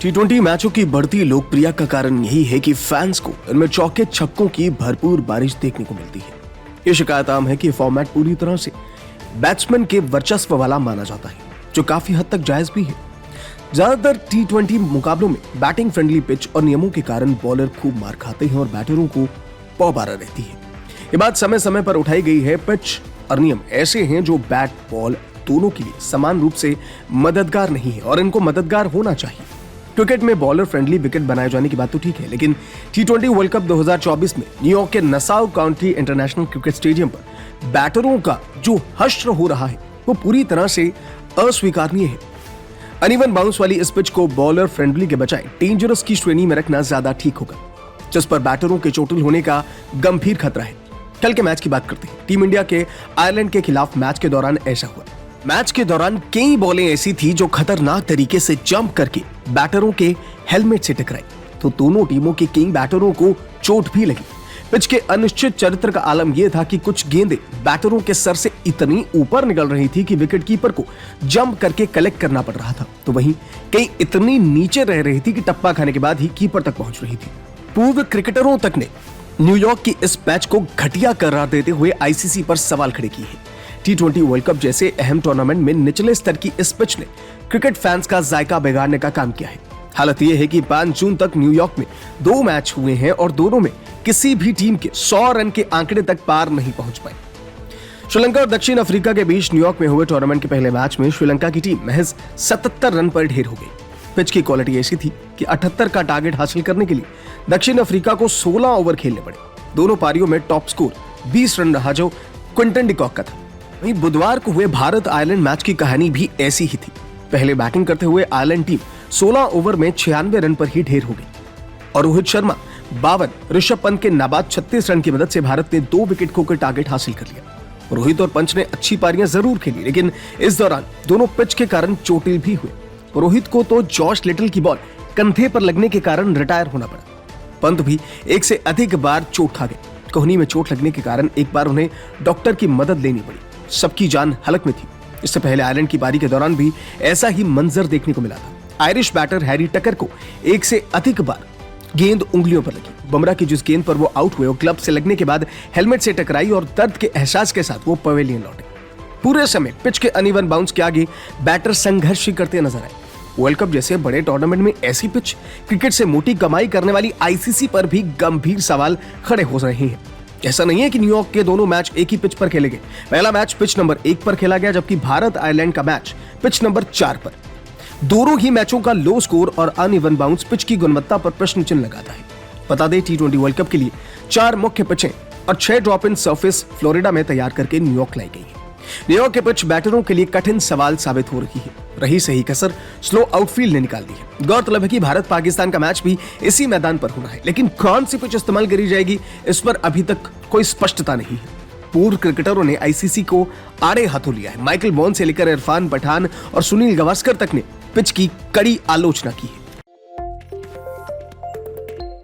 टी20 मैचों की बढ़ती लोकप्रियता का कारण यही है कि फैंस को इनमें चौके छक्कों की भरपूर बारिश देखने को मिलती है। ये शिकायत आम है कि फॉर्मेट पूरी तरह से बैट्समैन के वर्चस्व वाला माना जाता है, जो काफी हद तक जायज भी है। ज्यादातर टी20 मुकाबलों में बैटिंग फ्रेंडली पिच और नियमों के कारण बॉलर खूब मार खाते हैं और बैटरों को पौबारा रहती है। ये बात समय समय पर उठाई गई है। पिच और नियम ऐसे हैं जो बैट बॉल दोनों के लिए समान रूप से मददगार नहीं है और इनको मददगार होना चाहिए। क्रिकेट में बॉलर फ्रेंडली विकेट बनाए जाने की बात तो ठीक है, लेकिन टी20 वर्ल्ड कप 2024 में न्यूयॉर्क के Nassau county international cricket stadium पर बैटरों का जो हश्र हो रहा है वो पूरी तरह से अस्वीकारनीय है। अनइवन बाउंस वाली इस पिच को बॉलर फ्रेंडली के बजाय डेंजरस की श्रेणी में रखना ज्यादा ठीक होगा, जिस पर बैटरों के चोटिल होने का गंभीर खतरा है। कल के मैच की बात करते हैं। टीम इंडिया के आयरलैंड के खिलाफ मैच के दौरान ऐसा हुआ। मैच के दौरान कई बॉलें ऐसी थी जो खतरनाक तरीके से जंप करके बैटरों के हेलमेट से टकराई, तो दोनों टीमों के किंग बैटरों को चोट भी लगी। पिच के अनिश्चित चरित्र का आलम यह था कि कुछ गेंदें बैटरों के सर से इतनी ऊपर निकल रही थी कि विकेटकीपर को जंप करके कलेक्ट करना पड़ रहा था, तो वहीं कई इतनी नीचे रह रही थी कि टप्पा खाने के बाद ही कीपर तक पहुंच रही थी। पूर्व क्रिकेटरों तक ने न्यूयॉर्क की इस मैच को घटिया करार देते हुए आईसीसी पर सवाल खड़े किए हैं। टी20 वर्ल्ड कप जैसे अहम टूर्नामेंट में निचले स्तर की इस पिच ने क्रिकेट फैंस का जायका बिगाड़ने का काम किया है। हालत यह है कि 5 जून तक न्यूयॉर्क में 2 मैच हुए हैं और दोनों में किसी भी टीम के 100 रन के आंकड़े तक पार नहीं पहुंच पाई। श्रीलंका और दक्षिण अफ्रीका के बीच न्यूयॉर्क में हुए टूर्नामेंट के पहले मैच में श्रीलंका की टीम महज 77 रन पर ढेर हो गई। पिच की क्वालिटी ऐसी थी कि 78 का टारगेट हासिल करने के लिए दक्षिण अफ्रीका को 16 ओवर खेलने पड़े। दोनों पारियों में टॉप स्कोर 20 रन रहा, जो क्विंटन डिकॉक का था। वहीं बुधवार को हुए भारत आयरलैंड मैच की कहानी भी ऐसी ही थी। पहले बैटिंग करते हुए आयरलैंड टीम 16 ओवर में 96 रन पर ही ढेर हो गई और रोहित शर्मा 52, ऋषभ पंत के नाबाद 36 रन की मदद से भारत ने 2 विकेट खोकर टारगेट हासिल कर लिया। रोहित और पंच ने अच्छी पारियां जरूर खेली, लेकिन इस दौरान दोनों पिच के कारण चोटिल भी हुए। रोहित को तो जॉश लिटल की बॉल कंधे पर लगने के कारण रिटायर होना पड़ा। पंत भी एक से अधिक बार चोट खा गए। कोहनी में चोट लगने के कारण एक बार उन्हें डॉक्टर की मदद लेनी पड़ी। सबकी जान हलक में थी। इससे पहले आयरलैंड की पारी के दौरान भी ऐसा ही मंजर देखने को मिला था। आयरिश बैटर हैरी टकर को एक से अधिक बार गेंद उंगलियों पर लगी। बुमराह की जिस गेंद पर वो आउट हुए, वो ग्लव से लगने के बाद हेलमेट से टकराई और दर्द के एहसास के साथ वो पवेलियन लौटे। पूरे समय पिच के अनइवन बाउंस के आगे बैटर संघर्ष करते नजर आए। वर्ल्ड कप जैसे बड़े टूर्नामेंट में ऐसी पिच क्रिकेट से मोटी कमाई करने वाली आईसीसी पर भी गंभीर सवाल खड़े हो रहे हैं। ऐसा नहीं है कि न्यूयॉर्क के दोनों मैच एक ही पिच पर खेले गए। पहला मैच पिच नंबर 1 पर खेला गया, जबकि भारत आयरलैंड का मैच पिच नंबर 4 पर। दोनों ही मैचों का लो स्कोर और अनइवन बाउंस पिच की गुणवत्ता पर प्रश्न चिन्ह लगाता है। बता दें, टी20 वर्ल्ड कप के लिए 4 मुख्य पिचें और 6 ड्रॉप इन सरफेस फ्लोरिडा में तैयार करके न्यूयॉर्क लाई गई है। न्यूयॉर्क के पिच बैटरों के लिए कठिन सवाल साबित हो रही है। रही सही कसर स्लो आउटफील्ड ने निकाल दी है। गौरतलब है कि भारत पाकिस्तान का मैच भी इसी मैदान पर होना है, लेकिन कौन सी पिच इस्तेमाल करी जाएगी इस पर अभी तक कोई स्पष्टता नहीं है। पूर्व क्रिकेटरों ने आईसीसी को आड़े हाथों लिया है। माइकल वॉन से लेकर इरफान पठान और सुनील गावस्कर तक ने पिच की कड़ी आलोचना की है।